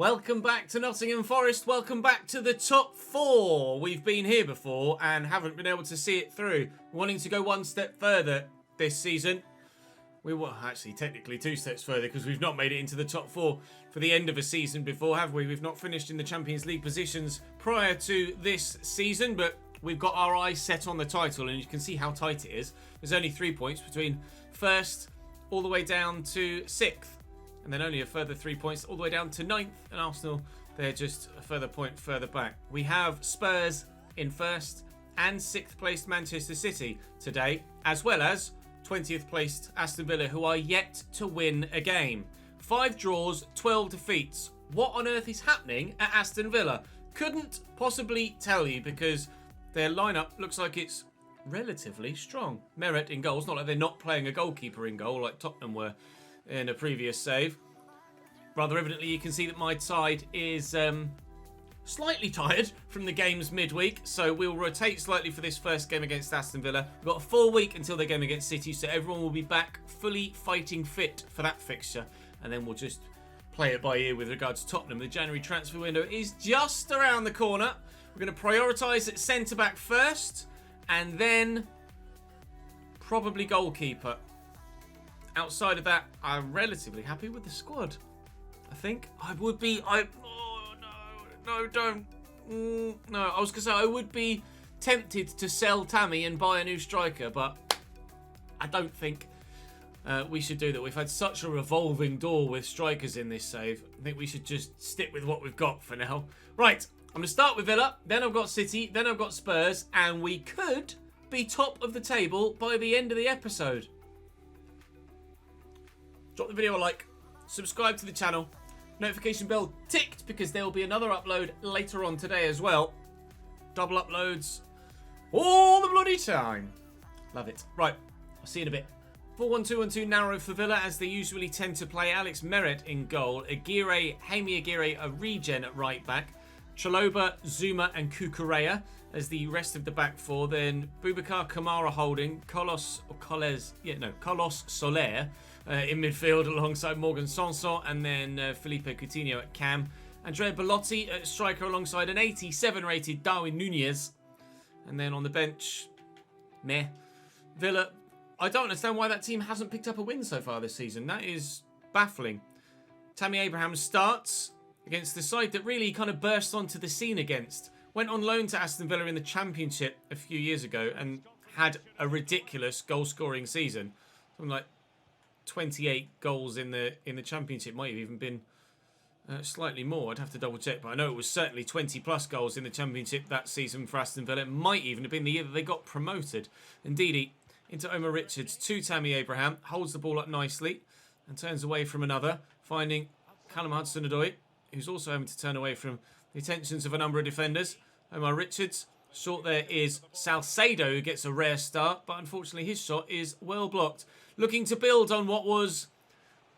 Welcome back to Nottingham Forest. Welcome back to the top four. We've been here before and haven't been able to see it through. Wanting to go one step further this season. We were actually technically two steps further because we've not made it into the top four for the end of a season before, have we? We've not finished in the Champions League positions prior to this season, but we've got our eyes set on the title and you can see how tight it is. There's only 3 points between first all the way down to 6th. And then only a further 3 points all the way down to 9th. And Arsenal, they're just a further point further back. We have Spurs in 1st and 6th placed Manchester City today, as well as 20th placed Aston Villa, who are yet to win a game. 5 draws, 12 defeats. What on earth is happening at Aston Villa? Couldn't possibly tell you because their lineup looks like it's relatively strong. Meret in goals, not like they're not playing a goalkeeper in goal like Tottenham were in a previous save. Rather evidently, you can see that my side is slightly tired from the games midweek, so we'll rotate slightly for this first game against Aston Villa. We've got a full week until their game against City, so everyone will be back fully fighting fit for that fixture, and then we'll just play it by ear with regards to Tottenham. The January transfer window is just around the corner. We're going to prioritise at centre-back first, and then probably goalkeeper. Outside of that, I'm relatively happy with the squad. I think I would be. Oh no, don't. No, I was gonna say I would be tempted to sell Tammy and buy a new striker, but I don't think we should do that. We've had such a revolving door with strikers in this save. I think we should just stick with what we've got for now. Right, I'm gonna start with Villa. Then I've got City. Then I've got Spurs, and we could be top of the table by the end of the episode. Drop the video a like, subscribe to the channel, notification bell ticked because there will be another upload later on today as well. Double uploads all the bloody time. Love it. Right, I'll see you in a bit. 4-1-2-1-2 narrow for Villa as they usually tend to play. Alex Meret in goal, Jaime Aguirre a regen at right back, Chalobah, Zuma and Cucurella as the rest of the back four. Then Boubacar Kamara holding, Carlos Soler in midfield alongside Morgan Sanson, and then Felipe Coutinho at cam. Andrea Belotti at striker alongside an 87 rated Darwin Nunez. And then on the bench, meh. Villa, I don't understand why that team hasn't picked up a win so far this season. That is baffling. Tammy Abraham starts against the side that really kind of burst onto the scene against. Went on loan to Aston Villa in the Championship a few years ago and had a ridiculous goal-scoring season. Something like 28 goals in the Championship. Might have even been slightly more. I'd have to double check, but I know it was certainly 20 plus goals in the Championship that season for Aston Villa. It might even have been the year that they got promoted. Indeed, into Omar Richards to Tammy Abraham, holds the ball up nicely and turns away from another, finding Callum Hudson-Odoi, who's also having to turn away from the attentions of a number of defenders. Omar Richards. Short there is Salcedo, who gets a rare start, but unfortunately his shot is well blocked. Looking to build on what was,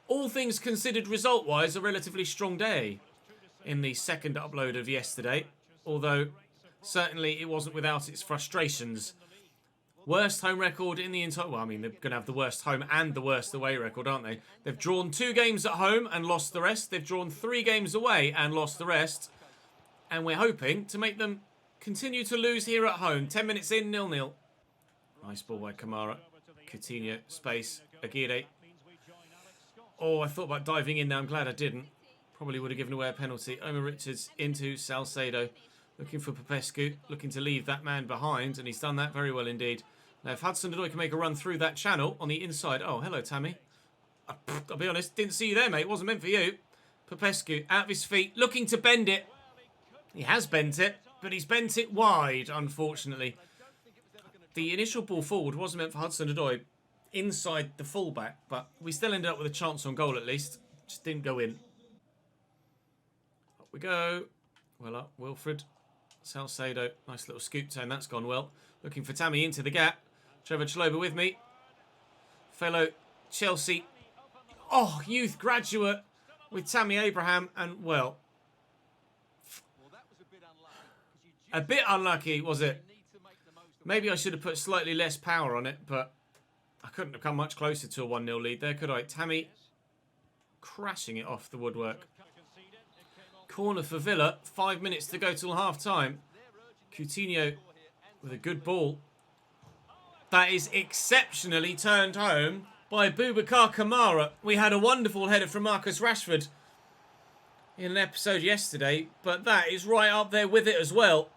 all things considered result-wise, a relatively strong day in the second upload of yesterday. Although, certainly it wasn't without its frustrations. Worst home record in the entire... Well, I mean, they're going to have the worst home and the worst away record, aren't they? They've drawn 2 games at home and lost the rest. They've drawn 3 games away and lost the rest. And we're hoping to make them continue to lose here at home. 10 minutes in, 0-0. Nice ball by Kamara. Coutinho, space, Aguirre. Oh, I thought about diving in now. I'm glad I didn't. Probably would have given away a penalty. Omar Richards into Salcedo. Looking for Popescu. Looking to leave that man behind. And he's done that very well indeed. Now, if Hudson-Odoi can make a run through that channel on the inside. Oh, hello, Tammy. I'll be honest. Didn't see you there, mate. It wasn't meant for you. Popescu out of his feet. Looking to bend it. He has bent it, but he's bent it wide, unfortunately. The initial ball forward wasn't meant for Hudson-Odoi inside the fullback, but we still ended up with a chance on goal at least. Just didn't go in. Up we go. Well up, Wilfred. Salcedo. Nice little scoop turn. That's gone well. Looking for Tammy into the gap. Trevor Chalobah with me. Fellow Chelsea. Oh, youth graduate with Tammy Abraham and, well... A bit unlucky, was it? Maybe I should have put slightly less power on it, but I couldn't have come much closer to a 1-0 lead there, could I? Tammy crashing it off the woodwork. Corner for Villa. 5 minutes to go till half-time. Coutinho with a good ball. That is exceptionally turned home by Boubacar Kamara. We had a wonderful header from Marcus Rashford in an episode yesterday, but that is right up there with it as well.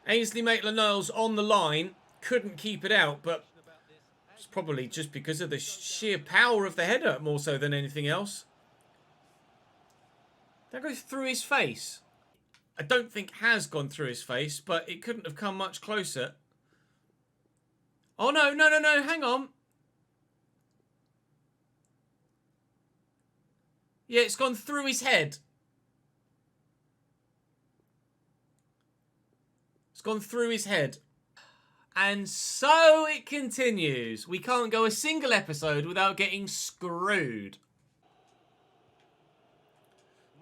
Ainsley Maitland-Niles on the line. Couldn't keep it out, but it's probably just because of the sheer power of the header more so than anything else. That goes through his face. I don't think has gone through his face, but it couldn't have come much closer. Oh, no, hang on. Yeah, it's gone through his head. It's gone through his head. And so it continues. We can't go a single episode without getting screwed.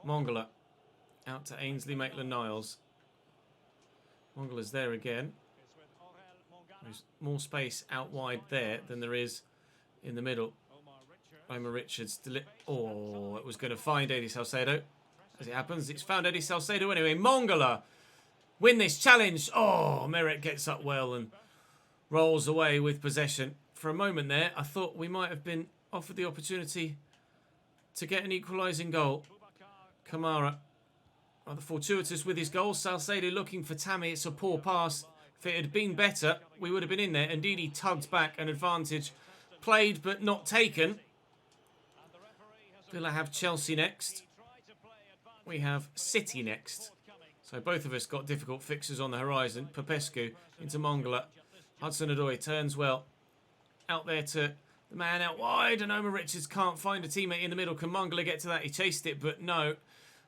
Mongala. Out to Ainsley Maitland-Niles. Mongala's there again. There's more space out wide there than there is in the middle. Omar Richards. Oh, it was going to find Eddie Salcedo. As it happens, it's found Eddie Salcedo anyway. Mongala. Win this challenge. Oh, Merritt gets up well and rolls away with possession. For a moment there, I thought we might have been offered the opportunity to get an equalising goal. Kamara, rather fortuitous with his goal. Salcedo looking for Tammy. It's a poor pass. If it had been better, we would have been in there. Indeed, he tugged back an advantage. Played but not taken. Villa have Chelsea next. We have City next. So both of us got difficult fixes on the horizon. Popescu into Mongala. Hudson-Odoi turns well. Out there to the man out wide. And Omar Richards can't find a teammate in the middle. Can Mongala get to that? He chased it, but no.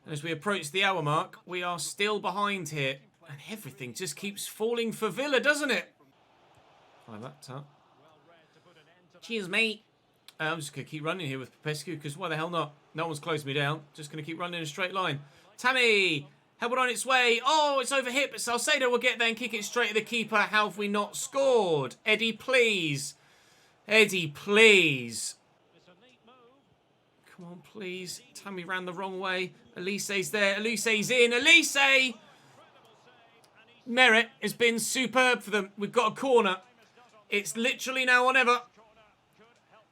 And as we approach the hour mark, we are still behind here. And everything just keeps falling for Villa, doesn't it? Find that up. Cheers, mate. I'm just going to keep running here with Popescu because why the hell not? No one's closed me down. Just going to keep running in a straight line. Tammy! Held on its way. Oh, it's overhit, but Salcedo will get there and kick it straight at the keeper. How have we not scored? Eddie, please. Eddie, please. Come on, please. Tammy ran the wrong way. Elise's there. Elise's in. Elise! Merritt has been superb for them. We've got a corner. It's literally now or never.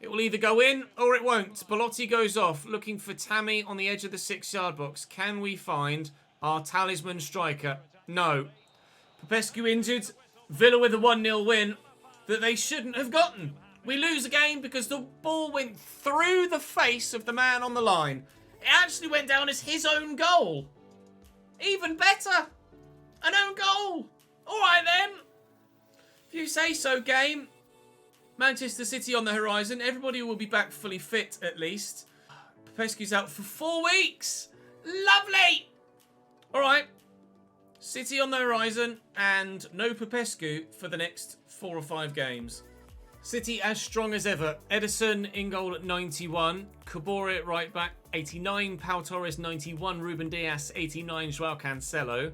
It will either go in or it won't. Belotti goes off, looking for Tammy on the edge of the 6-yard box. Can we find our talisman striker? No. Popescu injured. Villa with a 1-0 win that they shouldn't have gotten. We lose a game because the ball went through the face of the man on the line. It actually went down as his own goal. Even better. An own goal. All right, then. If you say so, game. Manchester City on the horizon. Everybody will be back fully fit, at least. Popescu's out for 4 weeks. Lovely. All right. City on the horizon and no Popescu for the next 4 or 5 games. City as strong as ever. Ederson in goal at 91. Kabore at right back, 89. Pau Torres, 91. Ruben Dias, 89. Joao Cancelo,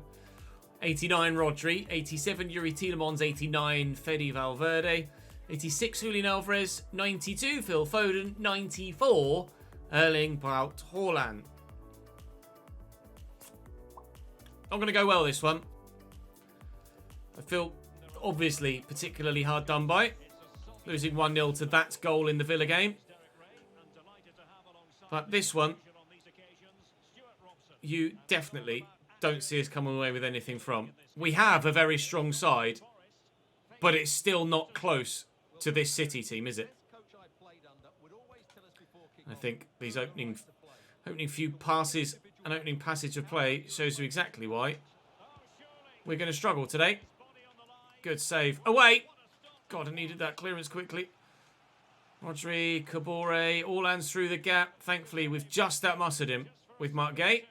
89. Rodri, 87. Yuri Tielemans, 89. Fede Valverde, 86. Julian Alvarez, 92. Phil Foden, 94. Erling Braut Haaland. Not going to go well, this one. I feel, obviously, particularly hard done by. Losing 1-0 to that goal in the Villa game. But this one, you definitely don't see us coming away with anything from. We have a very strong side, but it's still not close to this City team, is it? I think these opening few passes and opening passage of play shows you exactly why we're going to struggle today. Good save. Away! God, I needed that clearance quickly. Rodri, Kabore, all hands through the gap. Thankfully, we've just outmuscled him with Mark Gay.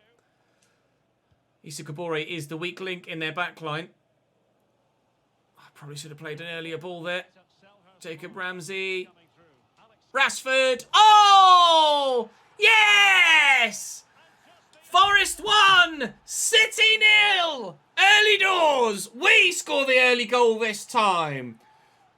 Issa Kabore is the weak link in their backline. I probably should have played an earlier ball there. Jacob Ramsey. Rashford. Oh! Yes! Forest 1! City 0! Early doors! We score the early goal this time.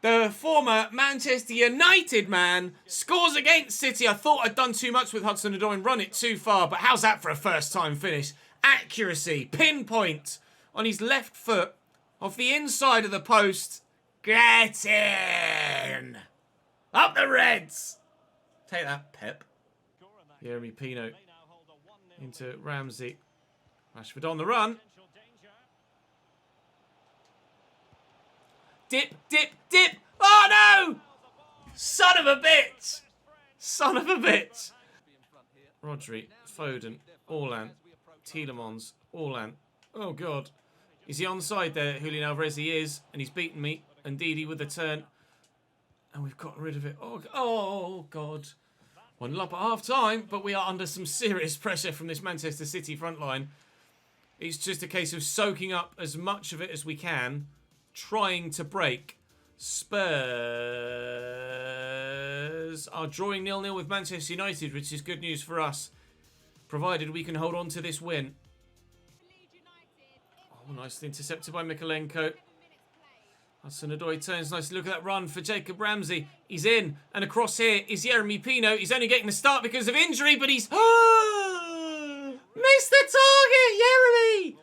The former Manchester United man scores against City. I thought I'd done too much with Hudson-Odoi and run it too far, but how's that for a first-time finish? Accuracy, pinpoint on his left foot off the inside of the post. Get in! Up the Reds! Take that, Pep. Jeremy Pino into Ramsey. Rashford on the run. Dip, dip, dip. Oh, no! Son of a bitch! Son of a bitch! Rodri, Foden, Orlan, Tielemans, Orlan. Oh, God. Is he onside there, Julian Alvarez? He is, and he's beaten me. Indeed, with a turn. And we've got rid of it. Oh, God. 1-0 up at half-time, but we are under some serious pressure from this Manchester City front line. It's just a case of soaking up as much of it as we can, trying to break. Spurs are drawing 0-0 with Manchester United, which is good news for us, provided we can hold on to this win. Oh, nicely intercepted by Mikalenko. Hudson-Odoi turns nicely. Look at that run for Jacob Ramsey. He's in. And across here is Jeremy Pino. He's only getting the start because of injury, but he's... missed the target, Jeremy!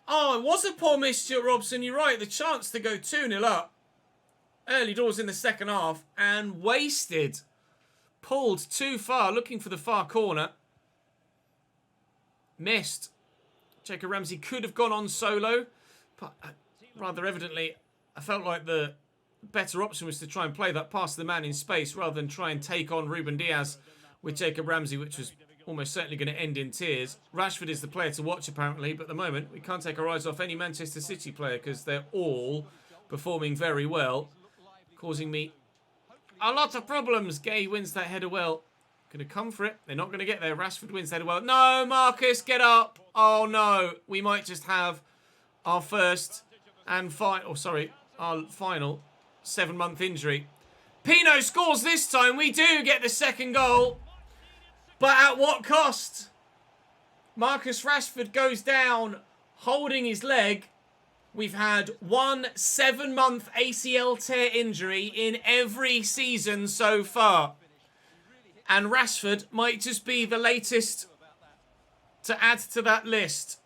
Oh, it was a poor miss, Stuart Robson. You're right. The chance to go 2-0 up. Early doors in the second half. And wasted. Pulled too far. Looking for the far corner. Missed. Jacob Ramsey could have gone on solo. But rather evidently, I felt like the better option was to try and play that past the man in space rather than try and take on Ruben Diaz with Jacob Ramsey, which was almost certainly going to end in tears. Rashford is the player to watch, apparently, but at the moment, we can't take our eyes off any Manchester City player because they're all performing very well, causing me a lot of problems. Gay wins that header well. Going to come for it. They're not going to get there. Rashford wins that header well. No, Marcus, get up. Oh, no. We might just have our first and final 7-month injury. Pino scores this time. We do get the second goal. But at what cost? Marcus Rashford goes down holding his leg. We've had one 7-month ACL tear injury in every season so far. And Rashford might just be the latest to add to that list.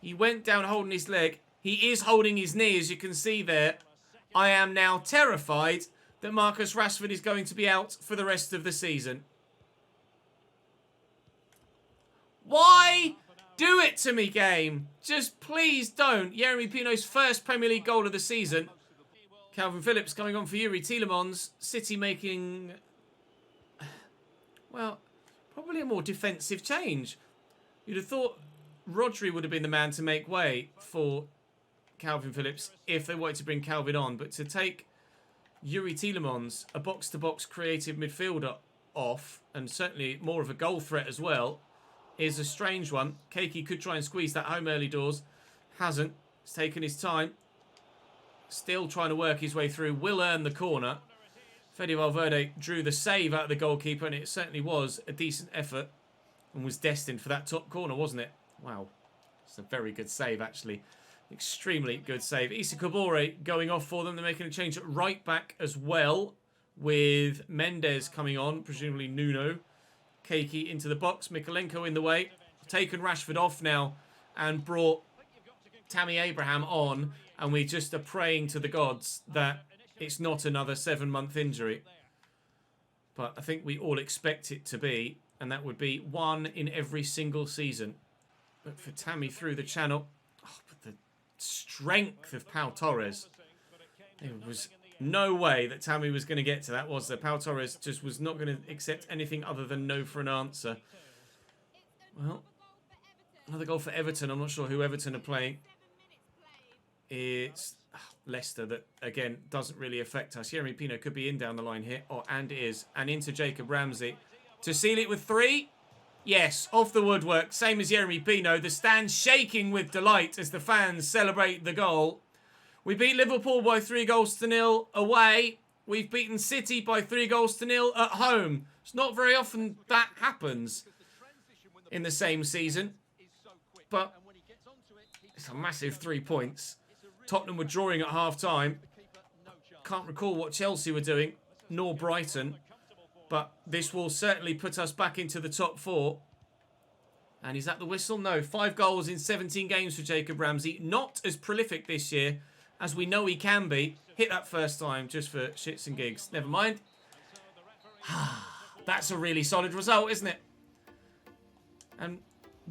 He went down holding his leg. He is holding his knee, as you can see there. I am now terrified that Marcus Rashford is going to be out for the rest of the season. Why do it to me, game? Just please don't. Jeremy Pino's first Premier League goal of the season. Calvin Phillips coming on for Yuri Tielemans. City making, well, probably a more defensive change. You'd have thought Rodri would have been the man to make way for Calvin Phillips if they wanted to bring Calvin on. But to take Yuri Tielemans, a box-to-box creative midfielder, off, and certainly more of a goal threat as well, is a strange one. Keiki could try and squeeze that home early doors. Hasn't. He's taken his time. Still trying to work his way through. Will earn the corner. Fede Valverde drew the save out of the goalkeeper, and it certainly was a decent effort and was destined for that top corner, wasn't it? Wow. It's a very good save, actually. Extremely good save. Issa Kabore going off for them. They're making a change at right back as well, with Mendes coming on, presumably Nuno. Keiki into the box. Mikalenko in the way. Taken Rashford off now and brought Tammy Abraham on. And we just are praying to the gods that it's not another 7-month injury. But I think we all expect it to be. And that would be one in every single season. But for Tammy through the channel. Oh, but the strength of Pau Torres. There was no way that Tammy was going to get to that, was there? Pau Torres just was not going to accept anything other than no for an answer. Well, another goal for Everton. I'm not sure who Everton are playing. It's Leicester that, again, doesn't really affect us. Jeremy Pino could be in down the line here. Oh, and is. And into Jacob Ramsey. To seal it with 3. Yes, off the woodwork. Same as Jeremy Pino. The stand shaking with delight as the fans celebrate the goal. We beat Liverpool by 3-0 away. We've beaten City by 3-0 at home. It's not very often that happens in the same season. But it's a massive 3 points. Tottenham were drawing at half-time. Can't recall what Chelsea were doing, nor Brighton. But this will certainly put us back into the top 4. And is that the whistle? No. 5 goals in 17 games for Jacob Ramsey. Not as prolific this year as we know he can be. Hit that first time just for shits and gigs. Never mind. That's a really solid result, isn't it? And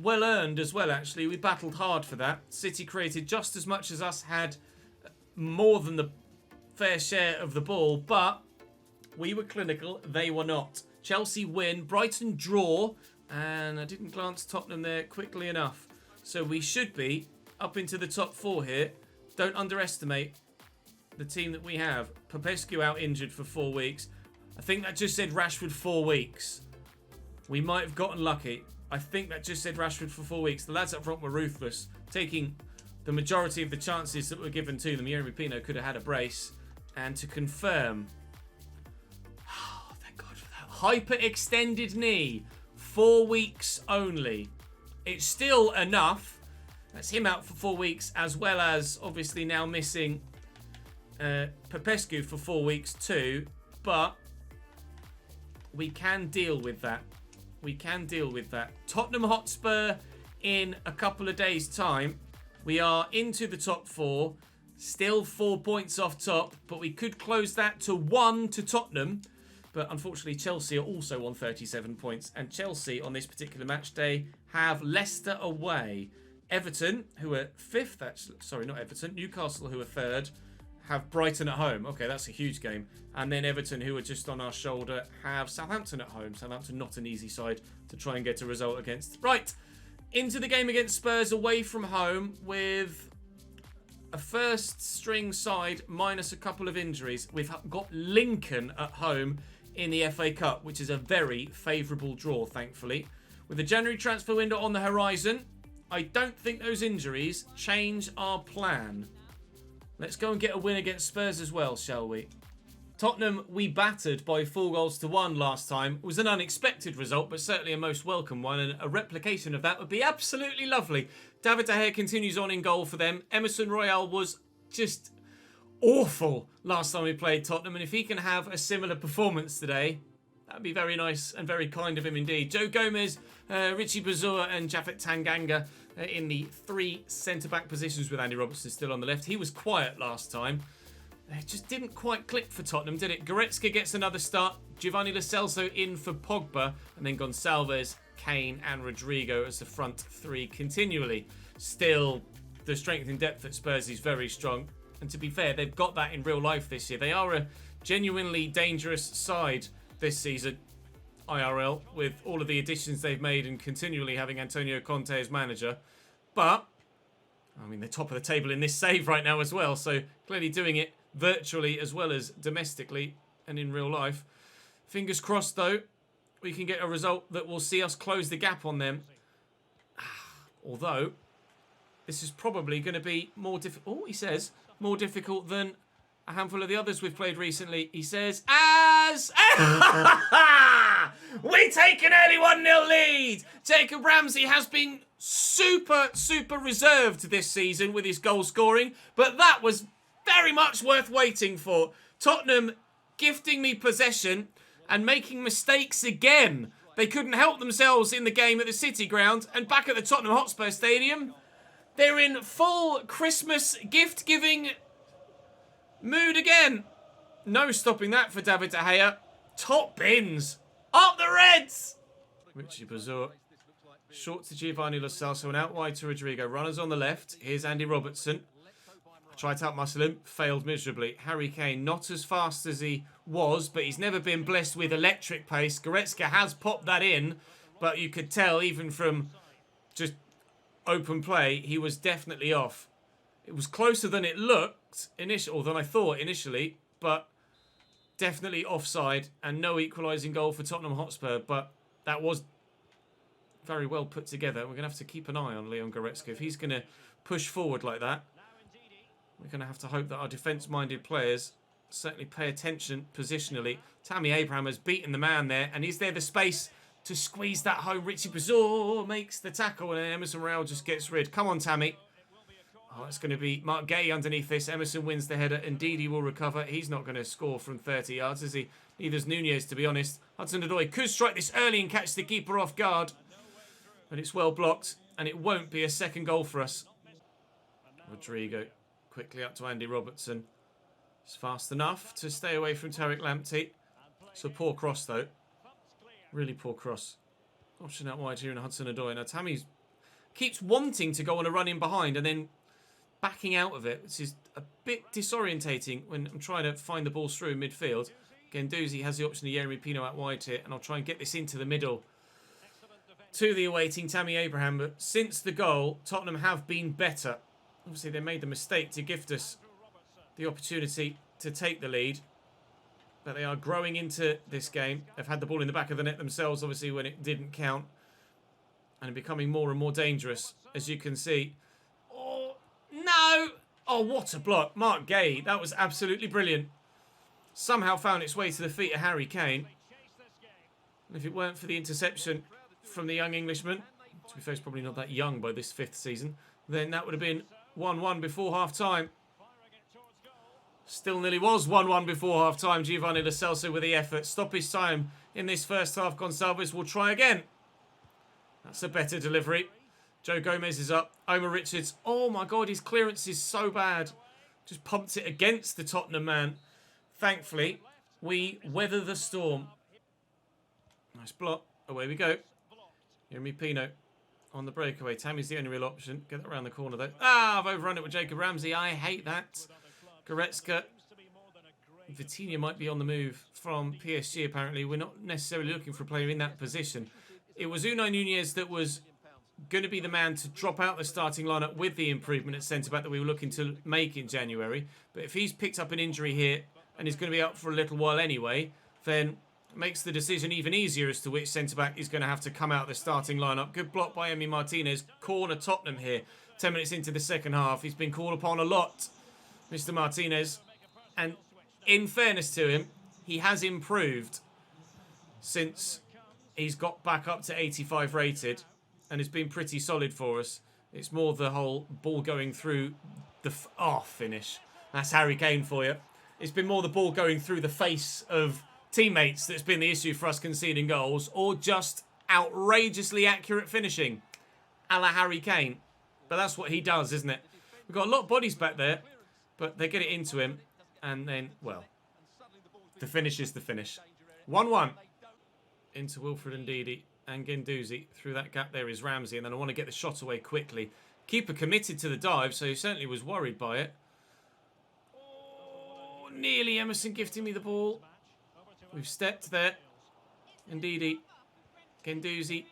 well earned as well, actually. We battled hard for that. City created just as much as us, had more than the fair share of the ball, but we were clinical, they were not. Chelsea win, Brighton draw, and I didn't glance Tottenham there quickly enough. So we should be up into the top 4 here. Don't underestimate the team that we have. Popescu out injured for 4 weeks. I think that just said Rashford 4 weeks. We might have gotten lucky. I think that just said Rashford for 4 weeks. The lads up front were ruthless, taking the majority of the chances that were given to them. Yeremy Pino could have had a brace. And to confirm, oh, thank God for that. Hyper-extended knee, 4 weeks only. It's still enough. That's him out for 4 weeks, as well as obviously now missing Popescu for 4 weeks too. But we can deal with that. We can deal with that. Tottenham Hotspur in a couple of days' time. We are into the top 4. Still 4 points off top, but we could close that to 1 to Tottenham. But unfortunately, Chelsea are also on 37 points. And Chelsea, on this particular match day, have Leicester away. Everton, who are 5th, actually. Sorry, not Everton. Newcastle, who are 3rd, have Brighton at home. Okay, that's a huge game. And then Everton, who are just on our shoulder, have Southampton at home. Southampton not an easy side to try and get a result against. Right, into the game against Spurs away from home with a first string side minus a couple of injuries. We've got Lincoln at home in the FA Cup, which is a very favourable draw, thankfully. With the January transfer window on the horizon, I don't think those injuries change our plan. Let's go and get a win against Spurs as well, shall we? Tottenham, we battered by 4 goals to 1 last time. It was an unexpected result, but certainly a most welcome one, and a replication of that would be absolutely lovely. David De Gea continues on in goal for them. Emerson Royal was just awful last time we played Tottenham, and if he can have a similar performance today, that'd be very nice and very kind of him indeed. Joe Gomez, Richie Bazua and Japhet Tanganga in the 3 centre-back positions with Andy Robertson still on the left. He was quiet last time. It just didn't quite click for Tottenham, did it? Goretzka gets another start. Giovanni Lo Celso in for Pogba. And then Gonçalves, Kane and Rodrigo as the front 3 continually. Still, the strength in depth at Spurs is very strong. And to be fair, they've got that in real life this year. They are a genuinely dangerous side this season, IRL, with all of the additions they've made and continually having Antonio Conte as manager. But, I mean, they're top of the table in this save right now as well. So, clearly doing it virtually as well as domestically and in real life. Fingers crossed, though, we can get a result that will see us close the gap on them. Although, this is probably going to be more difficult. Oh, he says, more difficult than a handful of the others we've played recently. He says, as... we take an early 1-0 lead. Jacob Ramsey has been super reserved this season with his goal scoring, but that was very much worth waiting for. Tottenham gifting me possession and making mistakes again. They couldn't help themselves in the game at the City Ground, and back at the Tottenham Hotspur Stadium, they're in full Christmas gift-giving mood again. No stopping that for David De Gea. Top bins. Up the Reds! Richie Bazur. Short to Giovanni Lo Celso and out wide to Rodrigo. Runners on the left. Here's Andy Robertson. Tried to outmuscle him. Failed miserably. Harry Kane not as fast as he was, but he's never been blessed with electric pace. Goretzka has popped that in, but you could tell even from just open play, he was definitely off. It was closer than it looked, or than I thought initially, but definitely offside and no equalising goal for Tottenham Hotspur, but that was very well put together. We're going to have to keep an eye on Leon Goretzka. If he's going to push forward like that, we're going to have to hope that our defence-minded players certainly pay attention positionally. Tammy Abraham has beaten the man there, and is there the space to squeeze that home? Richie Bazur makes the tackle, and Emerson Royal just gets rid. Come on, Tammy. Oh, it's going to be Mark Gay underneath this. Emerson wins the header. Indeed, he will recover. He's not going to score from 30 yards, is he? Neither's Nunez, to be honest. Hudson-Odoi could strike this early and catch the keeper off guard. But it's well blocked, and it won't be a second goal for us. Rodrigo quickly up to Andy Robertson. It's fast enough to stay away from Tariq Lamptey. It's a poor cross, though. Really poor cross. Option out wide here in Hudson-Odoi. Now, Tammy keeps wanting to go on a run in behind and then backing out of it, which is a bit disorientating when I'm trying to find the ball through midfield. Guendouzi has the option of Yeremy Pino out wide here, and I'll try and get this into the middle to the awaiting Tammy Abraham. But since the goal, Tottenham have been better. Obviously, they made the mistake to gift us the opportunity to take the lead. But they are growing into this game. They've had the ball in the back of the net themselves, obviously, when it didn't count. And becoming more and more dangerous, as you can see. Oh, no! Oh, what a block. Mark Gay, that was absolutely brilliant. Somehow found its way to the feet of Harry Kane. And if it weren't for the interception from the young Englishman, to be fair, he's probably not that young by this 5th season, then that would have been 1-1 before half-time. Still nearly was 1-1 before half-time. Giovanni Lo Celso with the effort. Stoppage time in this first half. Gonçalves will try again. That's a better delivery. Joe Gomez is up. Omar Richards. Oh my God, his clearance is so bad. Just pumped it against the Tottenham man. Thankfully, we weather the storm. Nice block. Away we go. Yeremy Pino on the breakaway. Tammy's the only real option. Get that around the corner though. Ah, I've overrun it with Jacob Ramsey. I hate that. Goretzka. Vitinha might be on the move from PSG apparently. We're not necessarily looking for a player in that position. It was Unai Nunez that was going to be the man to drop out the starting lineup with the improvement at centre-back that we were looking to make in January. But if he's picked up an injury here and is going to be out for a little while anyway, then it makes the decision even easier as to which centre-back is going to have to come out of the starting lineup. Good block by Emi Martinez. Corner Tottenham here. 10 minutes into the second half. He's been called upon a lot, Mr. Martinez. And in fairness to him, he has improved since he's got back up to 85 rated. And it's been pretty solid for us. It's more the whole ball going through the... finish. That's Harry Kane for you. It's been more the ball going through the face of teammates that's been the issue for us conceding goals, or just outrageously accurate finishing, a la Harry Kane. But that's what he does, isn't it? We've got a lot of bodies back there, but they get it into him, and then, well, the finish is the finish. 1-1 into Wilfred Ndidi and Guendouzi. Through that gap there is Ramsey, and then I want to get the shot away quickly. Keeper committed to the dive, so he certainly was worried by it. Nearly Emerson gifting me the ball. We've stepped there. Ndidi. Guendouzi.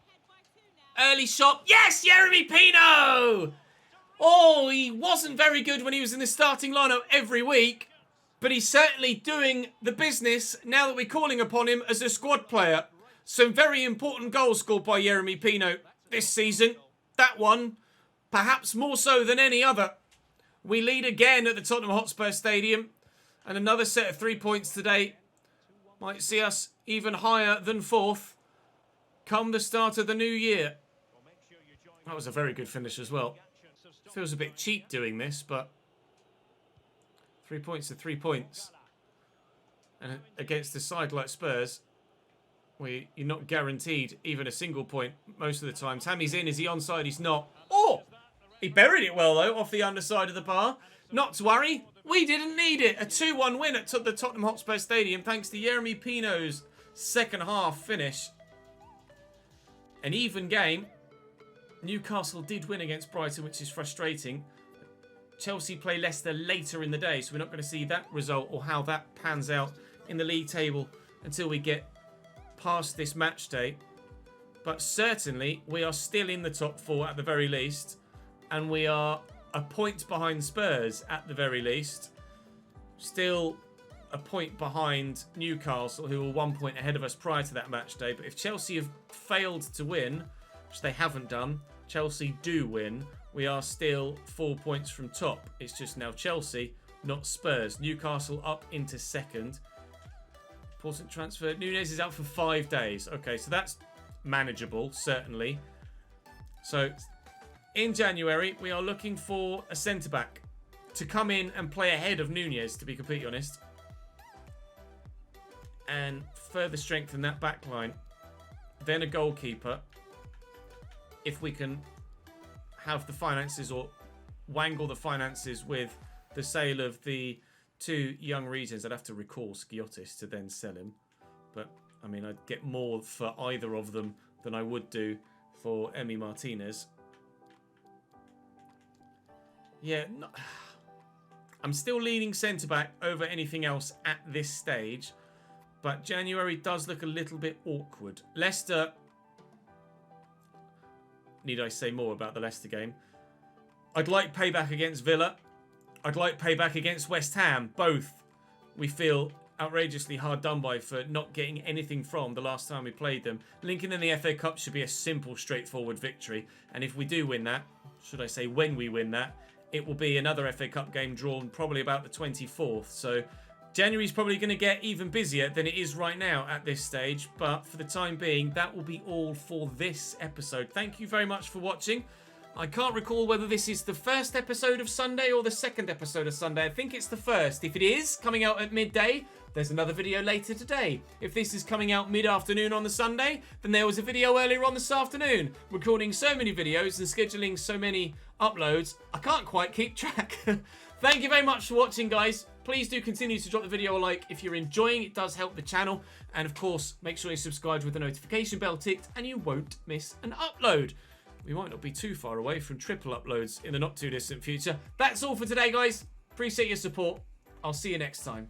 Early shot. Yes, Yeremy Pino! Oh, he wasn't very good when he was in the starting lineup every week, but he's certainly doing the business now that we're calling upon him as a squad player. Some very important goals scored by Yeremy Pino this season. That one, perhaps more so than any other. We lead again at the Tottenham Hotspur Stadium. And another set of 3 points today might see us even higher than 4th come the start of the new year. That was a very good finish as well. Feels a bit cheap doing this, but 3 points are 3 points. And against a side like Spurs, where you're not guaranteed even a single point most of the time. Tammy's in. Is he onside? He's not. Oh! He buried it well, though, off the underside of the bar. Not to worry. We didn't need it. A 2-1 win at the Tottenham Hotspur Stadium thanks to Yeremy Pino's second half finish. An even game. Newcastle did win against Brighton, which is frustrating. Chelsea play Leicester later in the day, so we're not going to see that result or how that pans out in the league table until we get past this match day. But certainly, we are still in the top 4 at the very least. And we are a point behind Spurs at the very least. Still a point behind Newcastle, who were 1 point ahead of us prior to that match day. But if Chelsea have failed to win, which they haven't done, Chelsea do win, we are still 4 points from top. It's just now Chelsea, not Spurs. Newcastle up into second. Important transfer. Nunez is out for 5 days. Okay, so that's manageable, certainly. So in January, we are looking for a centre-back to come in and play ahead of Nunez, to be completely honest. And further strengthen that back line. Then a goalkeeper. if we can have the finances or wangle the finances with the sale of the 2 young regions. I'd have to recall Skiotis to then sell him. But, I mean, I'd get more for either of them than I would do for Emi Martinez. Yeah, no, I'm still leaning centre-back over anything else at this stage. But January does look a little bit awkward. Leicester... Need I say more about the Leicester game? I'd like payback against Villa. I'd like payback against West Ham. Both we feel outrageously hard done by for not getting anything from the last time we played them. Lincoln in the FA Cup should be a simple, straightforward victory. And if we do win that, should I say when we win that, it will be another FA Cup game drawn probably about the 24th. So January's probably going to get even busier than it is right now at this stage. But for the time being, that will be all for this episode. Thank you very much for watching. I can't recall whether this is the first episode of Sunday or the second episode of Sunday. I think it's the first. If it is coming out at midday, there's another video later today. If this is coming out mid-afternoon on the Sunday, then there was a video earlier on this afternoon. Recording so many videos and scheduling so many uploads, I can't quite keep track. Thank you very much for watching, guys. Please do continue to drop the video a like if you're enjoying. It does help the channel. And of course, make sure you subscribe with the notification bell ticked and you won't miss an upload. We might not be too far away from triple uploads in the not too distant future. That's all for today, guys. Appreciate your support. I'll see you next time.